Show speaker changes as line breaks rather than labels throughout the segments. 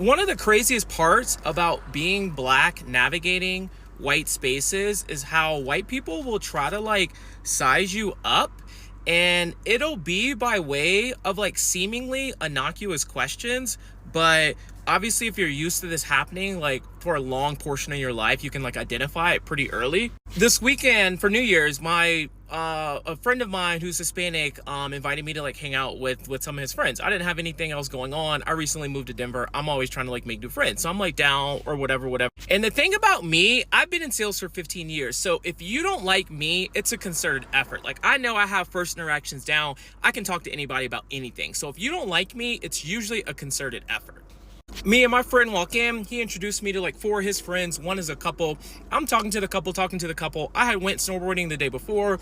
One of the craziest parts about being black navigating white spaces is how white people will try to like size you up, and it'll be by way of like seemingly innocuous questions, but obviously if you're used to this happening like for a long portion of your life, you can like identify it pretty early. This weekend for New Year's, my a friend of mine who's Hispanic invited me to like hang out with some of his friends. I didn't have anything else going on. I recently moved to Denver. I'm always trying to like make new friends, so I'm like down or whatever. And the thing about me, I've been in sales for 15 years, so if you don't like me, it's a concerted effort. Like, I know I have first interactions down. I can talk to anybody about anything, so if you don't like me, it's usually a concerted effort. Me and my friend walk in. He introduced me to like four of his friends. One is a couple. I'm talking to the couple. I had went snowboarding the day before,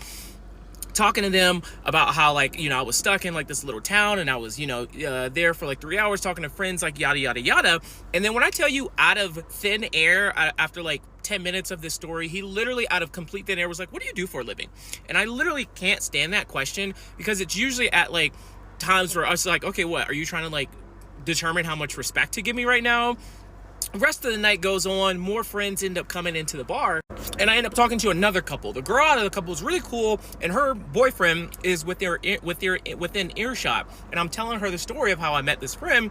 talking to them about how like, I was stuck in like this little town, and I was, there for like 3 hours talking to friends, like yada, yada, yada. And then when I tell you, out of thin air, after like 10 minutes of this story, he literally out of complete thin air was like, "What do you do for a living?" And I literally can't stand that question, because it's usually at like times where I was like, okay, what are you trying to like determine how much respect to give me right now? The rest of the night goes on. More friends end up coming into the bar, and I end up talking to another couple. The girl out of the couple is really cool, and her boyfriend is within earshot. And I'm telling her the story of how I met this friend.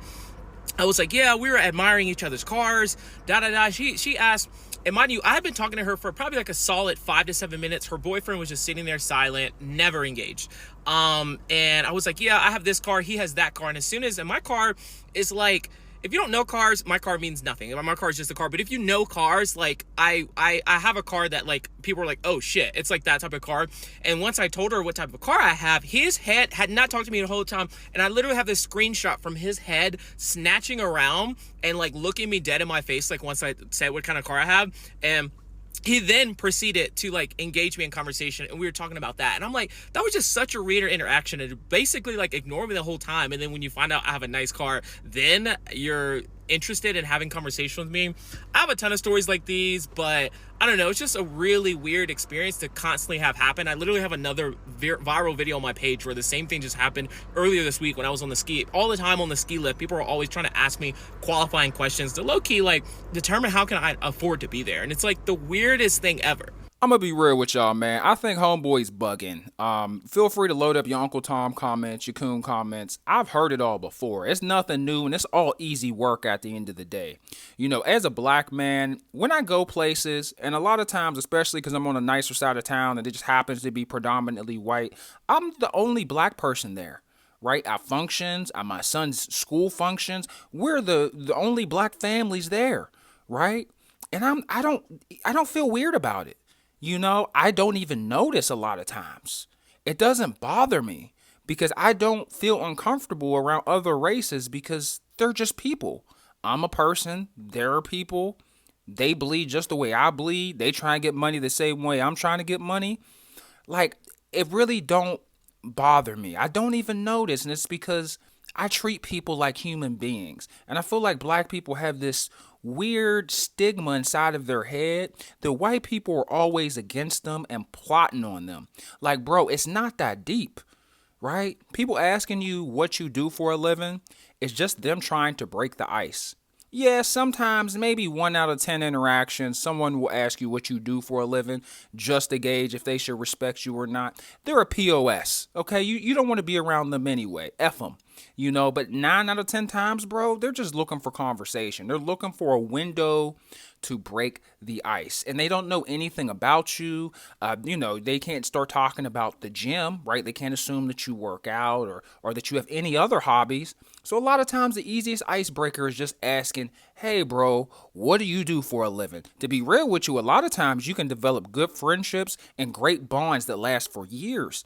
I was like, yeah, we were admiring each other's cars, da da da. She asked, and mind you, I had been talking to her for probably like a solid 5 to 7 minutes. Her boyfriend was just sitting there silent, never engaged. And I was like, yeah, I have this car, he has that car. And as soon as, and my car is like, if you don't know cars, my car means nothing. My car is just a car. But if you know cars, like I have a car that like people are like, oh shit, it's like that type of car. And once I told her what type of car I have, his head had not talked to me the whole time. And I literally have this screenshot from his head snatching around and like looking me dead in my face, like once I said what kind of car I have. And he then proceeded to like engage me in conversation, and we were talking about that, and I'm like, that was just such a weird interaction, and basically like ignore me the whole time. And then when you find out I have a nice car, then you're interested in having conversation with me. I have a ton of stories like these, but I don't know, it's just a really weird experience to constantly have happen. I literally have another viral video on my page where the same thing just happened earlier this week when I was on the ski. All the time on the ski lift, people are always trying to ask me qualifying questions to low-key like determine how can I afford to be there. And it's like the weirdest thing ever.
I'm gonna be real with y'all, man. I think homeboy's bugging. Feel free to load up your Uncle Tom comments, your Coon comments. I've heard it all before. It's nothing new, and it's all easy work at the end of the day. As a black man, when I go places, and a lot of times, especially because I'm on a nicer side of town and it just happens to be predominantly white, I'm the only black person there. Right, at functions, at my son's school functions, we're the only black families there, right? And I don't feel weird about it. I don't even notice a lot of times. It doesn't bother me because I don't feel uncomfortable around other races because they're just people. I'm a person. There are people. They bleed just the way I bleed. They try and get money the same way I'm trying to get money. Like, it really don't bother me. I don't even notice. And it's because I treat people like human beings. And I feel like black people have this weird stigma inside of their head that white people are always against them and plotting on them. Like, bro, it's not that deep, right? People asking you what you do for a living is just them trying to break the ice. Yeah, sometimes maybe 1 out of 10 interactions, someone will ask you what you do for a living just to gauge if they should respect you or not. They're a POS, okay? You don't want to be around them anyway. F them. But 9 out of 10 times, bro, they're just looking for conversation. They're looking for a window to break the ice. And they don't know anything about you. They can't start talking about the gym, right? They can't assume that you work out or that you have any other hobbies. So a lot of times the easiest icebreaker is just asking, hey, bro, what do you do for a living? To be real with you, a lot of times you can develop good friendships and great bonds that last for years.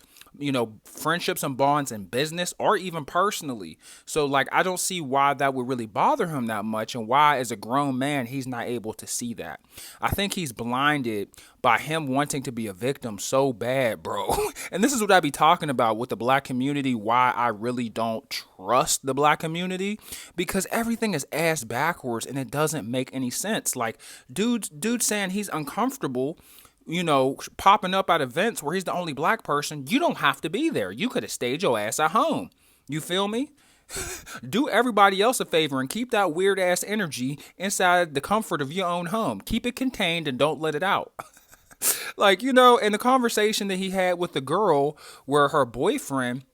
Friendships and bonds in business or even personally. So like, I don't see why that would really bother him that much, and why as a grown man, he's not able to see that. I think he's blinded by him wanting to be a victim so bad, bro. And this is what I be talking about with the black community, why I really don't trust the black community, because everything is ass backwards and it doesn't make any sense. Like, dude saying he's uncomfortable popping up at events where he's the only black person. You don't have to be there. You could have stayed your ass at home. You feel me? Do everybody else a favor and keep that weird ass energy inside the comfort of your own home. Keep it contained and don't let it out. Like, in the conversation that he had with the girl where her boyfriend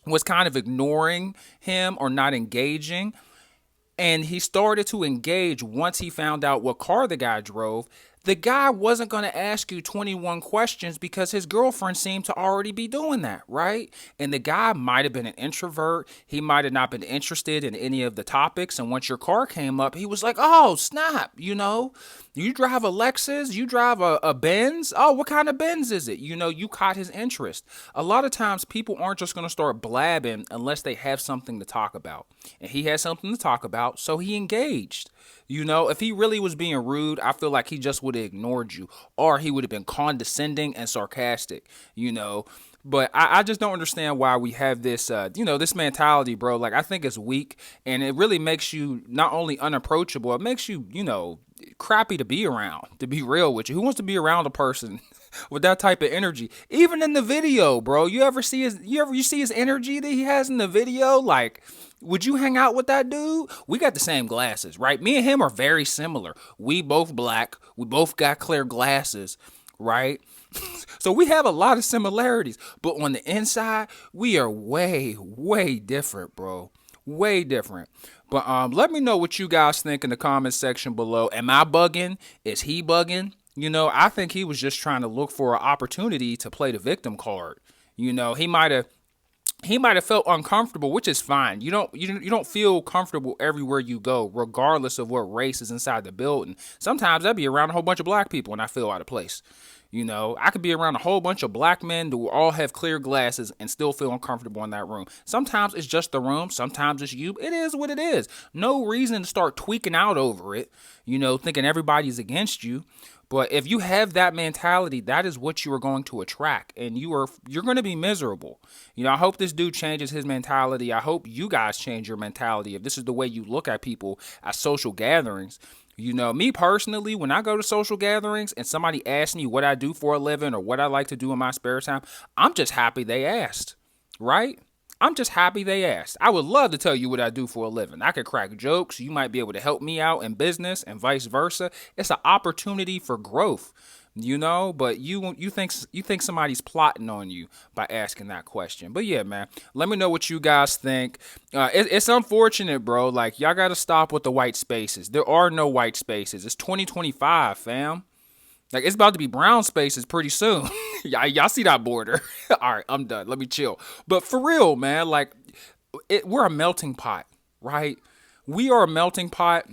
was kind of ignoring him or not engaging, and he started to engage once he found out what car the guy drove. The guy wasn't going to ask you 21 questions because his girlfriend seemed to already be doing that, right? And the guy might have been an introvert. He might have not been interested in any of the topics. And once your car came up, he was like, oh, snap, you drive a Lexus, you drive a Benz. Oh, what kind of Benz is it? You caught his interest. A lot of times people aren't just going to start blabbing unless they have something to talk about. And he had something to talk about, so he engaged. If he really was being rude, I feel like he just would have ignored you, or he would have been condescending and sarcastic. But I just don't understand why we have this mentality, bro. Like, I think it's weak, and it really makes you not only unapproachable, it makes you, crappy to be around, to be real with you. Who wants to be around a person with that type of energy? Even in the video, bro, you see his energy that he has in the video? Like, would you hang out with that dude? We got the same glasses, right? Me and him are very similar. We both black. We both got clear glasses, right? So we have a lot of similarities, but on the inside, we are way, way different, bro. Way different. But let me know what you guys think in the comment section below. Am I bugging? Is he bugging? I think he was just trying to look for an opportunity to play the victim card. He might have felt uncomfortable, which is fine. You don't feel comfortable everywhere you go, regardless of what race is inside the building. Sometimes I'd be around a whole bunch of black people and I feel out of place. I could be around a whole bunch of black men who all have clear glasses and still feel uncomfortable in that room. Sometimes it's just the room. Sometimes it's you. It is what it is. No reason to start tweaking out over it, thinking everybody's against you. But if you have that mentality, that is what you are going to attract, and you're going to be miserable. I hope this dude changes his mentality. I hope you guys change your mentality. If this is the way you look at people at social gatherings, me personally, when I go to social gatherings and somebody asks me what I do for a living or what I like to do in my spare time, I'm just happy they asked, right? I'm just happy they asked. I would love to tell you what I do for a living. I could crack jokes. You might be able to help me out in business and vice versa. It's an opportunity for growth, but you think somebody's plotting on you by asking that question. But yeah, man, let me know what you guys think. It's unfortunate, bro. Like, y'all got to stop with the white spaces. There are no white spaces. It's 2025, fam. Like, it's about to be brown spaces pretty soon. Y'all see that border? All right, I'm done. Let me chill. But for real, man, like, we're a melting pot, right? We are a melting pot,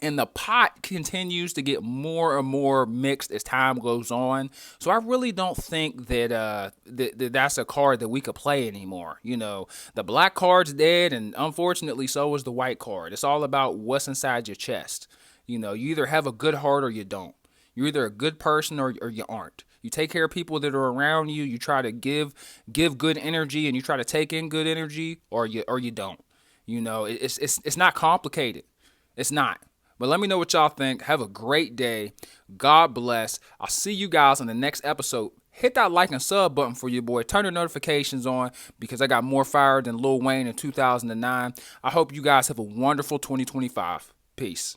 and the pot continues to get more and more mixed as time goes on. So I really don't think that that's a card that we could play anymore. The black card's dead, and unfortunately, so is the white card. It's all about what's inside your chest. You either have a good heart or you don't. You're either a good person or you aren't. You take care of people that are around you. You try to give good energy, and you try to take in good energy, or you don't. It's not complicated. It's not. But let me know what y'all think. Have a great day. God bless. I'll see you guys on the next episode. Hit that like and sub button for your boy. Turn the notifications on because I got more fire than Lil Wayne in 2009. I hope you guys have a wonderful 2025. Peace.